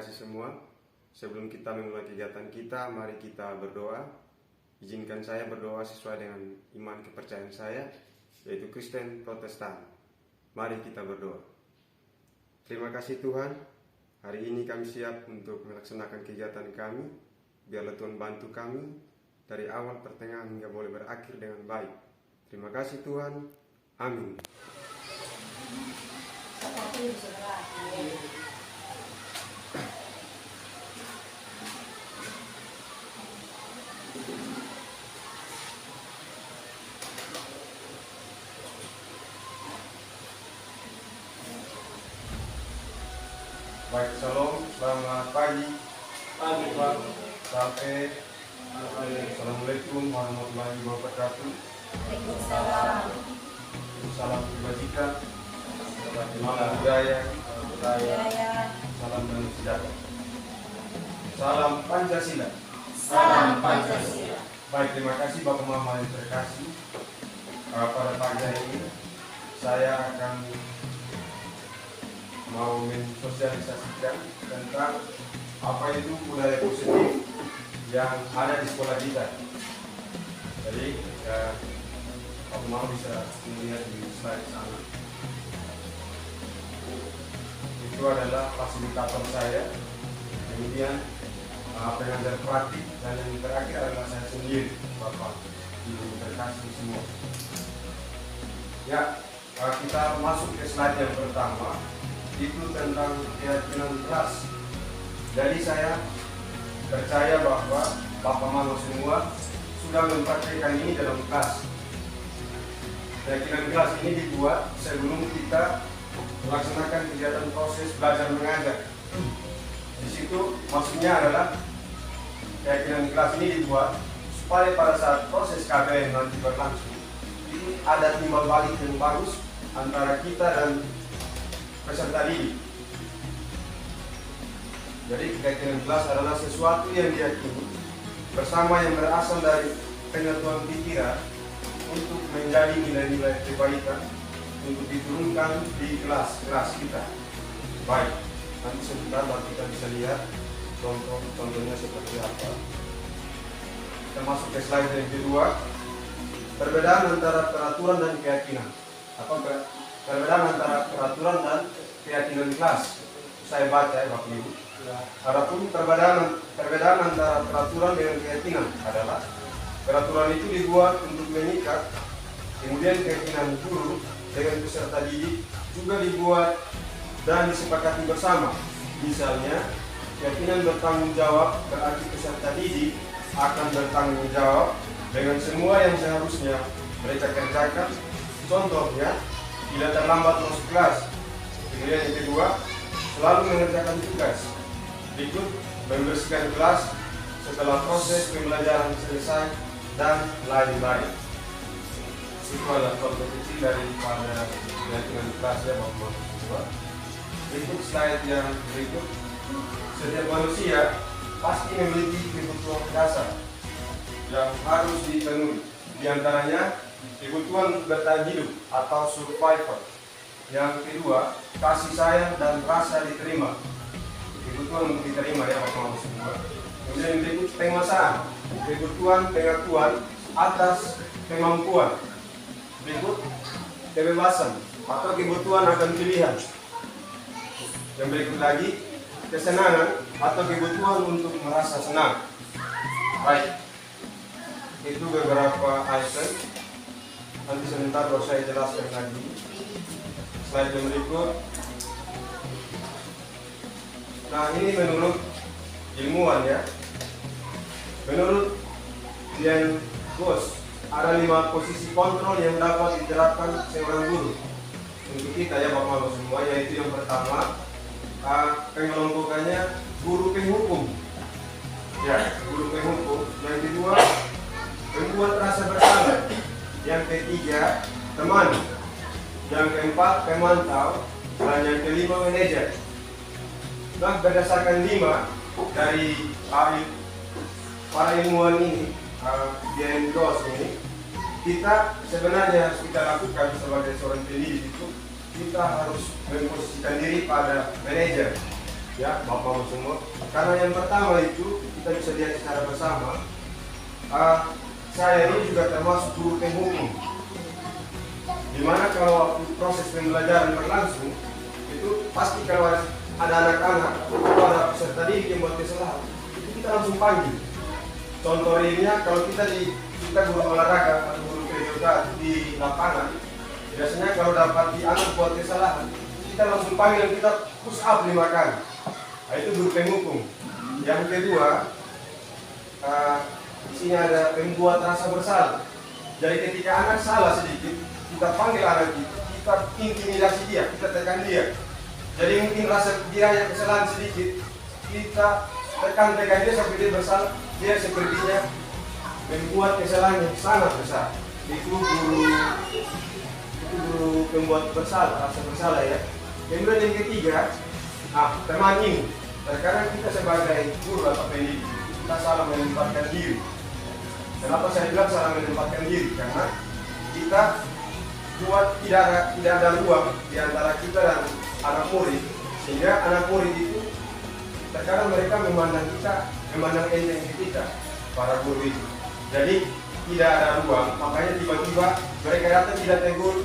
kasih semua. Sebelum kita memulai kegiatan kita, mari kita berdoa. Izinkan saya berdoa sesuai dengan iman kepercayaan saya, yaitu Kristen Protestan. Mari kita berdoa. Terima kasih Tuhan, hari ini kami siap untuk melaksanakan kegiatan kami. Biarlah Tuhan bantu kami dari awal, pertengahan hingga boleh berakhir dengan baik. Terima kasih Tuhan. Amin. Baik, shalom, selamat pagi. Pagi Pak, sampai Assalamualaikum warahmatullahi wabarakatuh. Salam kebajikan, salam budaya, salam damai sejahtera. Salam Pancasila. Salam Pancasila. Baik, terima kasih Bapak Mama yang terkasih. Pada pagi hari ini saya akan mau mensosialisasikan tentang apa itu budaya positif yang ada di sekolah kita. Jadi Bapak Mama bisa melihat di slide sana. Itu adalah fasilitator saya, kemudian pengajar praktik, dan yang terakhir adalah saya sendiri, Bapak Ibu terkasih semua. Ya, kita masuk ke slide yang pertama, itu tentang keyakinan kelas. Jadi saya percaya bahwa Bapak Mama semua sudah mempraktikkan ini dalam kelas. Keyakinan kelas ini dibuat sebelum kita melaksanakan kegiatan proses belajar mengajar. Di situ maksudnya adalah keyakinan kelas ini dibuat supaya pada saat proses KBM nanti berlangsung itu ada timbal balik yang bagus antara kita dan peserta didik. Jadi keyakinan kelas adalah sesuatu yang diyakini bersama yang berasal dari pengetahuan pikiran untuk menjadi nilai-nilai kebaikan untuk diturunkan di kelas kita. Baik, nanti sebentar baru kita bisa lihat contohnya seperti apa. Kita masuk ke slide yang kedua. Perbedaan antara peraturan dan keyakinan. Perbedaan antara peraturan dan keyakinan kelas. Saya baca ya Bapak Ibu. Adapun perbedaan antara peraturan dengan keyakinan adalah peraturan itu dibuat untuk mengikat, kemudian keyakinan guru dengan peserta didik juga dibuat dan disepakati bersama. Misalnya, keyakinan bertanggung jawab berarti peserta didik akan bertanggung jawab dengan semua yang seharusnya mereka kerjakan. Contohnya, tidak terlambat masuk kelas. Kemudian yang kedua, selalu mengerjakan tugas. Berikut, membersihkan kelas setelah proses pembelajaran selesai dan lain-lain. Itu adalah contoh kecil daripada keyakinan kelas ya Bapak Ibu. Berikut slide yang berikut. Setiap manusia pasti memiliki kebutuhan dasar yang harus dipenuhi. Di antaranya kebutuhan bertahan hidup atau survival. Yang kedua, kasih sayang dan rasa diterima. Kebutuhan untuk diterima ya Bapak Ibu semua. Kemudian yang berikut penguasaan, kebutuhan pengakuan atas kemampuan. Berikut kebebasan atau kebutuhan akan pilihan. Yang berikut lagi kesenangan atau kebutuhan untuk merasa senang. Baik, itu beberapa item. Nanti sebentar baru saya jelaskan lagi. Slide yang berikut. Nah, ini menurut ilmuwan ya. Menurut Dian Bos, ada 5 posisi kontrol yang dapat diterapkan seorang guru untuk kita ya Bapak Ibu semua, yaitu yang pertama pengelompokannya guru penghukum ya, guru penghukum. Yang kedua, membuat rasa bersalah. Yang ketiga, teman. Yang keempat, pemantau. Dan yang kelima, manajer. Nah, berdasarkan 5 dari para ilmuwan ini, Dian Bos ini, kita sebenarnya harus kita lakukan sebagai seorang pendidik itu, kita harus memposisikan diri pada manajer. ya Bapak semua. Karena yang pertama itu kita bisa lihat secara bersama, saya ini juga termasuk guru penghukum, dimana kalau waktu proses pembelajaran berlangsung itu pasti kalau ada anak-anak atau ada peserta didik yang buat kesalahan itu kita langsung panggil. Contoh realnya kalau kita guru olahraga atau guru PJK di lapangan, biasanya kalau dapat dianggap buat kesalahan kita langsung panggil dan kita push up 5 kali. Nah, itu guru penghukum. Yang kedua, di sini ada pembuat rasa bersalah. Jadi ketika anak salah sedikit, kita panggil anak kita intimidasi dia, kita tekan dia. Jadi mungkin rasa dia yang kesalahan sedikit, kita tekan dia sampai dia bersalah. Dia sepertinya membuat kesalahan yang sangat besar. Itu guru pembuat bersalah, rasa bersalah ya. Kemudian yang ketiga, teman ini. Terkadang kita sebagai guru atau pendidik, kita salah menempatkan diri. Kenapa saya bilang salah menempatkan diri? Karena kita buat tidak ada ruang di antara kita dan anak murid, sehingga anak murid itu terkadang mereka memandang enteng kita, para guru itu. Jadi tidak ada ruang, makanya tiba-tiba mereka datang tidak tegur,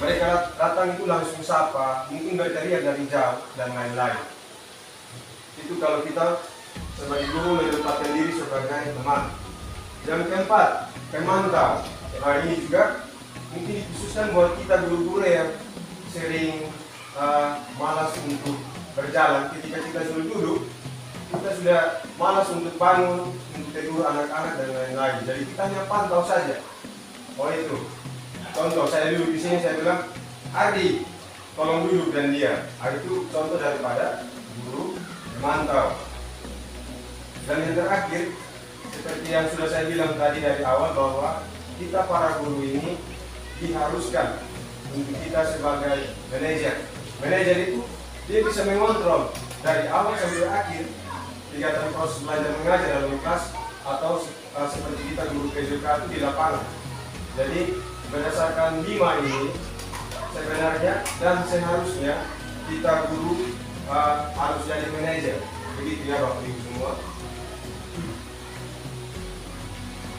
mereka datang itu langsung sapa, mungkin berteriak dari jauh dan lain-lain. Itu kalau kita sebagai guru menempatkan diri sebagai teman. Yang keempat, pemantau. Nah ini juga mungkin dikhususkan buat kita guru-guru yang sering malas untuk berjalan. Ketika kita sudah duduk, kita sudah malas untuk bangun, untuk tegur anak-anak dan lain-lain. Jadi kita hanya pantau saja. Oh itu. Contoh saya duduk di sini, saya bilang, Ardi, tolong duduk dan dia. Itu contoh daripada guru memantau. Dan yang terakhir, seperti yang sudah saya bilang tadi dari awal, bahwa kita para guru ini diharuskan untuk kita sebagai manajer. Manajer itu dia bisa mengontrol dari awal sampai akhir kegiatan proses belajar mengajar dalam kelas atau seperti kita guru PJK itu di lapangan. Jadi berdasarkan 5 ini sebenarnya dan seharusnya kita guru harus jadi manajer. Begitu ya Bapak Ibu semua.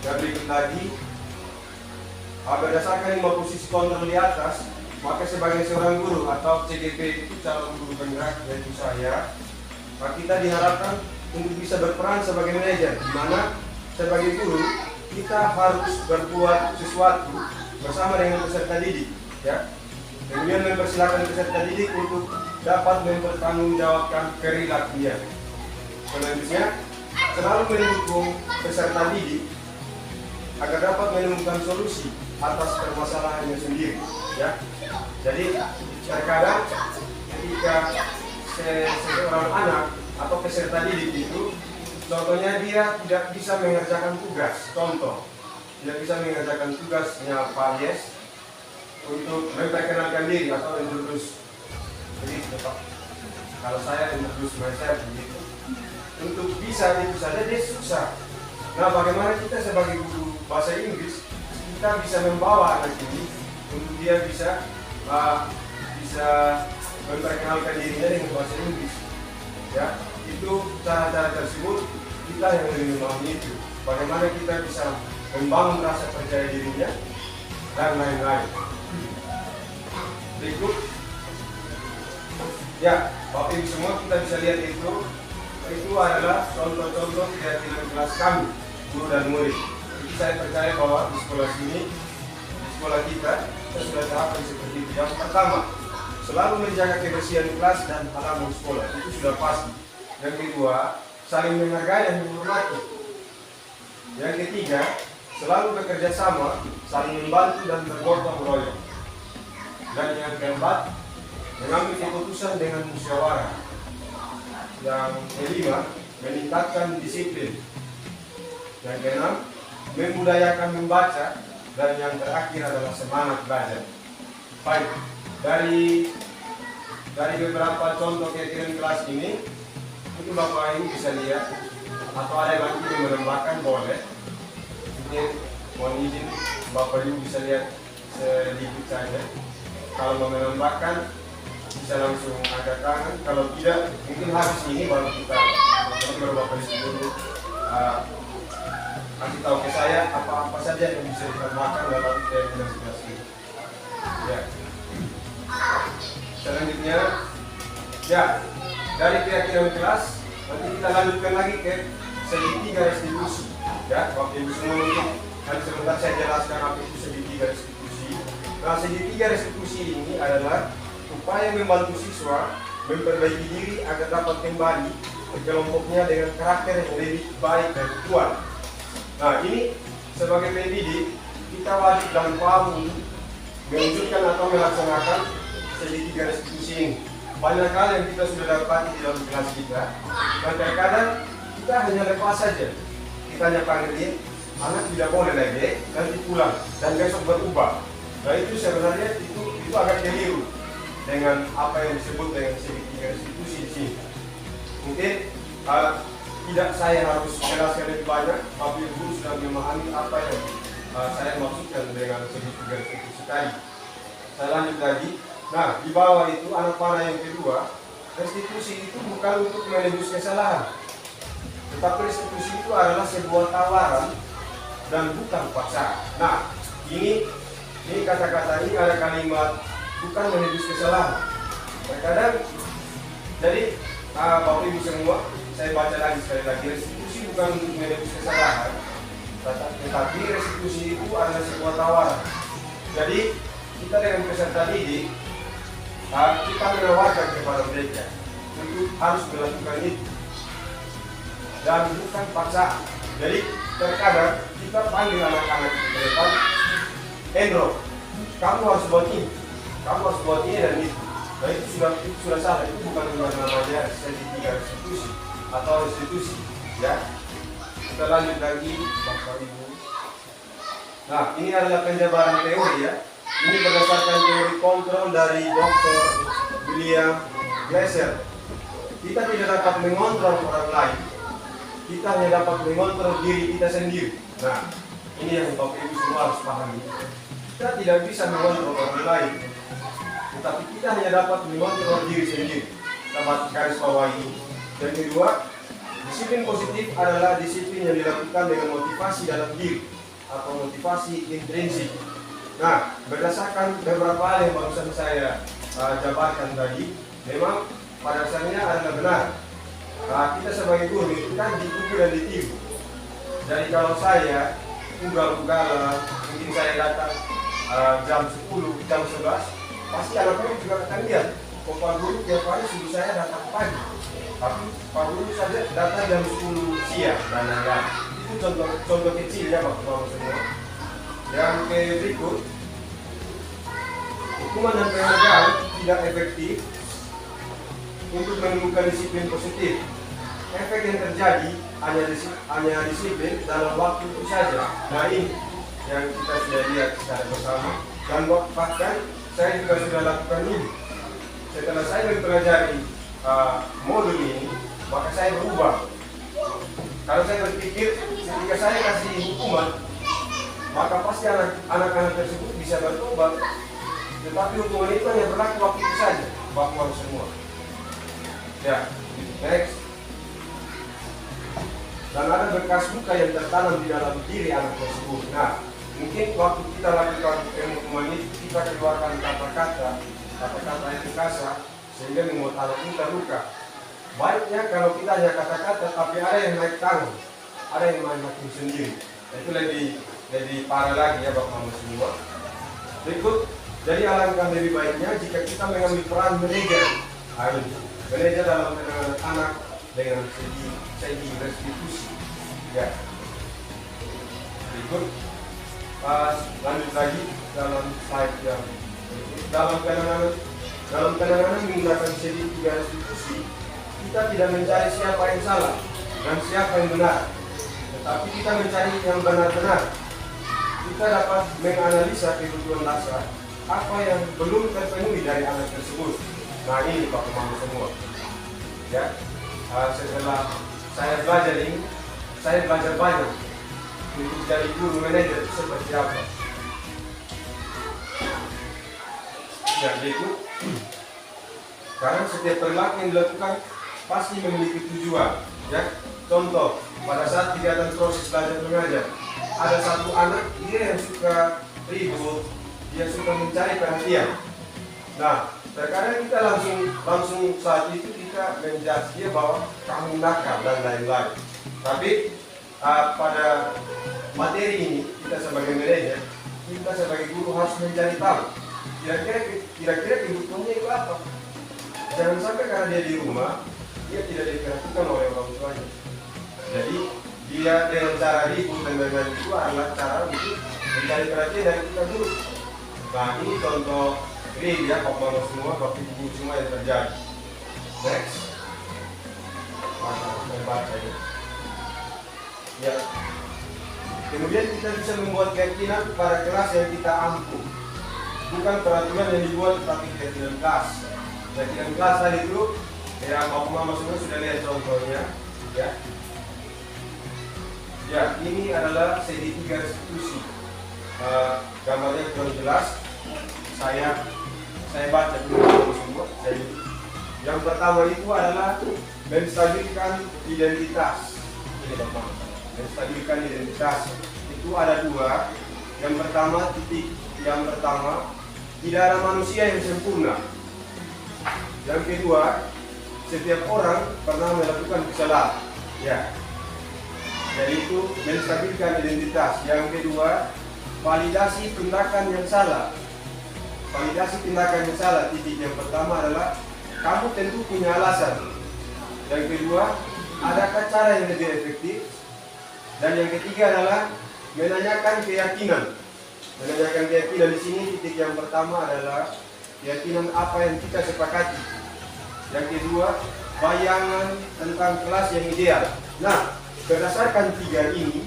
Dan berikut lagi, berdasarkan 5 posisi kontrol di atas, maka sebagai seorang guru atau CGP itu calon guru penggerak yaitu saya, maka kita diharapkan untuk bisa berperan sebagai manajer, di mana sebagai guru kita harus berbuat sesuatu bersama dengan peserta didik, ya. Kemudian mempersilahkan peserta didik untuk dapat mempertanggungjawabkan perilaku dia. Selanjutnya, selalu mendukung peserta didik agar dapat menemukan solusi atas permasalahannya sendiri, ya. Jadi terkadang ketika seorang anak atau peserta didik itu, contohnya dia tidak bisa mengerjakan tugas, contoh tidak bisa mengerjakan tugasnya Pak Yes untuk memperkenalkan diri atau introduce. Jadi kalau saya introduce myself begitu, untuk bisa itu saja dia susah. Nah, bagaimana kita sebagai guru bahasa Inggris kita bisa membawa anak ini untuk dia bisa memperkenalkan dirinya dengan bahasa Inggris, ya. Itu cara-cara tersebut kita yang lebih memahami itu. Bagaimana kita bisa membangun rasa percaya dirinya dan lain-lain. Berikut, ya Bapak Ibu semua kita bisa lihat itu adalah contoh-contoh kegiatan kelas kami, guru dan murid. Jadi saya percaya bahwa di sekolah sini, di sekolah kita sudah terapkan seperti itu. Yang pertama, selalu menjaga kebersihan kelas dan halaman sekolah, itu sudah pasti. Yang kedua, saling menghargai dan menghormati. Yang ketiga, selalu bekerja sama, saling membantu dan bergotong royong. Dan yang keempat, mengambil keputusan dengan musyawarah. Yang kelima, meningkatkan disiplin. Yang keenam, membudayakan membaca. Dan yang terakhir adalah semangat belajar. Baik, dari beberapa contoh kegiatan kelas ini, itu Bapak Ibu bisa lihat, atau ada yang lagi yang menambahkan boleh. Mungkin mohon izin Bapak Ibu bisa lihat sedikit saja. Kalau mau menambahkan, bisa langsung angkat tangan. Kalau tidak, mungkin habis ini baru kita baru Bapak dulu kasih tahu ke saya apa-apa saja yang bisa ditambahkan dalam kelas ini. Ya. Selanjutnya, ya dari keyakinan kelas nanti kita lanjutkan lagi ke segitiga restitusi. Ya, Bapak Ibu semua mungkin nanti sebentar saya jelaskan apa itu segitiga restitusi. Nah, segitiga restitusi ini adalah upaya membantu siswa memperbaiki diri agar dapat kembali ke kelompoknya dengan karakter yang lebih baik dan kuat. Nah, ini sebagai pendidik kita wajib dan paham mewujudkan atau melaksanakan segitiga restitusi ini. Banyak hal yang kita sudah dapati di dalam kelas kita, dan terkadang kita hanya lepas saja. Kita hanya panggil dia, anak tidak boleh lagi, nanti pulang dan besok berubah. Nah, itu sebenarnya itu agak keliru dengan apa yang disebut dengan segitiga restitusi di sini. Mungkin tidak saya harus jelaskan lebih banyak, tapi Ibu sudah memahami apa yang saya maksudkan dengan segitiga restitusi tadi. Saya lanjut lagi. Nah, di bawah itu anak panah yang kedua, restitusi itu bukan untuk menebus kesalahan, tetapi restitusi itu adalah sebuah tawaran dan bukan paksaan. Nah, ini kata-kata ini ada kalimat bukan menebus kesalahan. Terkadang, jadi Bapak Ibu semua, saya baca lagi sekali lagi, restitusi bukan untuk menebus kesalahan, tetapi restitusi itu adalah sebuah tawaran. Jadi kita dengan peserta didik, kita menawarkan kepada mereka untuk harus melakukan itu dan bukan paksaan. Jadi terkadang kita panggil anak-anak ke depan, Endro, kamu harus buat ini, kamu harus buat ini dan itu. Nah, itu sudah salah, itu bukan namanya segitiga restitusi atau restitusi. Ya, kita lanjut lagi, Bapak Ibu. Nah, ini adalah penjabaran teori ya. Ini berdasarkan teori kontrol dari Dr. William Glasser. Kita tidak dapat mengontrol orang lain, kita hanya dapat mengontrol diri kita sendiri. Nah, ini yang Bapak Ibu semua harus pahami. Kita tidak bisa mengontrol orang lain, tetapi kita hanya dapat mengontrol diri sendiri. Kita garis bawahi. Yang kedua, disiplin positif adalah disiplin yang dilakukan dengan motivasi dalam diri atau motivasi intrinsik. Nah, berdasarkan beberapa hal yang barusan saya jabarkan tadi, memang pada dasarnya adalah benar. Kita sebagai guru itu kan ditipu dan ditipu. Jadi kalau saya ugal-ugalan, mungkin saya datang jam 10, jam 11, pasti anak-anak juga akan lihat, Pak Guru tiap hari suruh saya datang pagi, tapi Pak Guru saja datang jam 10 siang dan lain-lain. Itu contoh kecil ya Bapak-Bapak semua. Yang berikut, hukuman dan penghargaan tidak efektif untuk menemukan disiplin positif. Efek yang terjadi hanya disiplin dalam waktu itu saja. Nah, ini yang kita sudah lihat secara bersama. Dan bahkan saya juga sudah lakukan ini. Setelah saya mempelajari modul ini, maka saya berubah. Kalau saya berpikir ketika saya kasih hukuman, maka pasti anak-anak tersebut bisa bertobat. Tetapi hukuman itu hanya berlaku waktu itu saja, Bapak semua. Ya, next. Dan ada bekas luka yang tertanam di dalam diri anak tersebut. Nah, mungkin waktu kita lakukan hukuman itu, kita keluarkan kata-kata yang kasar sehingga membuat anak kita luka. Baiknya kalau kita hanya kata-kata, tapi ada yang naik tangan, ada yang main hakim sendiri. Itu lebih parah lagi ya Bapak Mama semua. Berikut, jadi alangkah lebih baiknya jika kita mengambil peran manajer. Manajer dalam penanganan anak dengan segi restitusi. Ya. Berikut, lanjut lagi dalam slide yang berikut. Dalam penanganan menggunakan segitiga restitusi, kita tidak mencari siapa yang salah dan siapa yang benar, tetapi kita mencari yang benar-benar. Kita dapat menganalisa kebutuhan dasar apa yang belum terpenuhi dari anak tersebut. Nah, ini Bapak Mama semua. Ya, setelah saya belajar ini, saya belajar banyak untuk jadi guru manajer seperti apa. Ya, berikut. Karena setiap perilaku yang dilakukan pasti memiliki tujuan. Ya, contoh pada saat kegiatan proses belajar mengajar, ada satu anak dia yang suka ribut, dia suka mencari perhatian. Nah, terkadang kita langsung saat itu kita menjudge dia bahwa kamu nakal dan lain-lain. Tapi pada materi ini kita sebagai manajer, kita sebagai guru harus mencari tahu kira-kira kebutuhannya itu apa. Jangan sampai karena dia di rumah dia tidak diperhatikan oleh orang tuanya. Jadi dia dengan cara ribut dan dengan itu adalah cara untuk mencari perhatian dari kita dulu. Nah, ini contoh ini ya, mama semua, bapak ibu semua yang terjadi. Next, membaca ini. Ya. Kemudian kita bisa membuat keyakinan pada kelas yang kita ampuh. Bukan peraturan yang dibuat, tapi keyakinan kelas. Keyakinan kelas tadi itu, ya bapak mama semua sudah lihat contohnya. Ya. Ya, ini adalah segitiga restitusi. Gambarnya kurang jelas. Saya baca dulu semua. Jadi, yang pertama itu adalah menstabilkan identitas. Ini Bapak. Menstabilkan identitas. Itu ada dua. Yang pertama, tidak ada manusia yang sempurna. Yang kedua, setiap orang pernah melakukan kesalahan. Ya. Jadi itu menstabilkan identitas. Yang kedua, validasi tindakan yang salah. Validasi tindakan yang salah. Titik yang pertama adalah kamu tentu punya alasan. Yang kedua, adakah cara yang lebih efektif? Dan yang ketiga adalah menanyakan keyakinan. Menanyakan keyakinan di sini titik yang pertama adalah keyakinan apa yang kita sepakati. Yang kedua, bayangan tentang kelas yang ideal. Nah, berdasarkan tiga ini,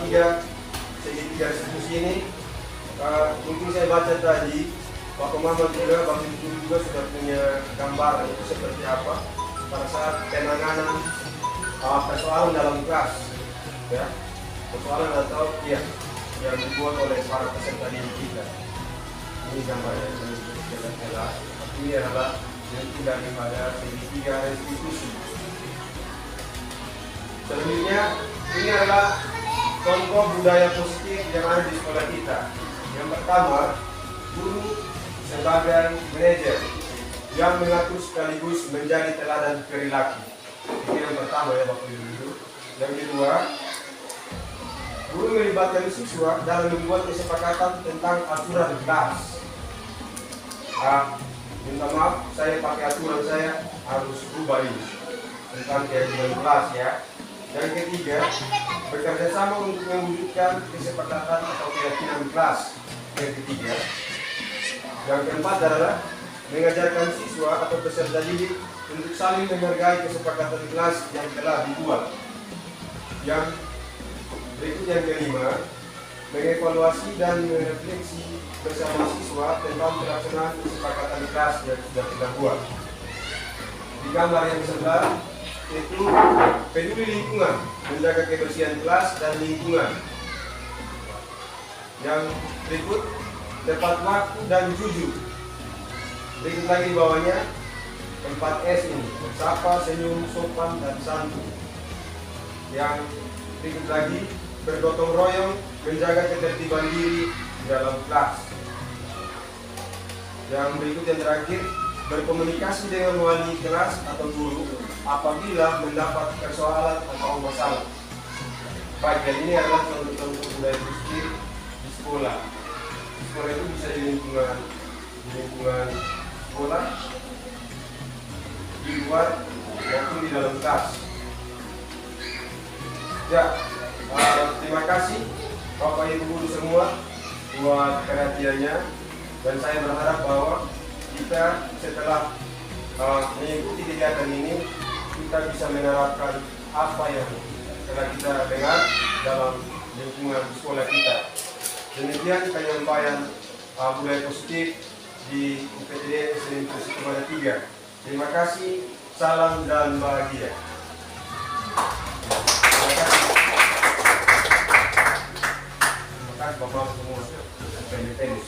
tiga restitusi ini, mungkin saya baca tadi, Bapak Mama juga, Bapak Ibu juga sudah punya gambaran itu seperti apa pada saat penanganan persoalan dalam kelas, ya, persoalan atau yang dibuat oleh para peserta didik kita. Ini gambarnya jelas. Ini adalah yang tidak daripada segitiga restitusi. Selanjutnya, ini adalah contoh budaya positif yang ada di sekolah kita. Yang pertama, guru sebagai manajer yang mengatur sekaligus menjadi teladan perilaku. Ini yang pertama ya Bapak Ibu. Yang kedua, guru melibatkan siswa dalam membuat kesepakatan tentang aturan kelas. Minta maaf, saya pakai aturan saya harus rubah ini tentang keyakinan kelas ya. Yang ketiga, bekerja sama untuk mewujudkan kesepakatan atau keyakinan kelas. Yang ketiga. Yang keempat adalah mengajarkan siswa atau peserta didik untuk saling menghargai kesepakatan kelas yang telah dibuat. Yang berikut yang kelima, mengevaluasi dan merefleksi bersama siswa tentang pelaksanaan kesepakatan kelas yang sudah kita buat. Di gambar yang sebelah itu peduli lingkungan, menjaga kebersihan kelas dan lingkungan. Yang berikut, tepat waktu dan jujur. Berikut lagi di bawahnya 4S ini, bersapa, senyum, sopan, dan santun. Yang berikut lagi, bergotong royong, menjaga ketertiban diri di dalam kelas. Yang berikut yang terakhir, berkomunikasi dengan wali kelas atau guru apabila mendapat persoalan atau masalah. Bagian ini adalah contoh-contoh budaya positif di sekolah. Di sekolah itu bisa di lingkungan sekolah, di luar maupun di dalam kelas. Ya, terima kasih Bapak Ibu guru semua buat perhatiannya, dan saya berharap bahwa kita setelah mengikuti kegiatan ini kita bisa menerapkan apa yang telah kita dengar dalam lingkungan sekolah kita. Demikian penyampaian budaya positif di UPTD SDN Posisi Kemana 3. Terima kasih, salam dan bahagia. Terima kasih. Terima kasih Bapak semua. Pendek-pendek.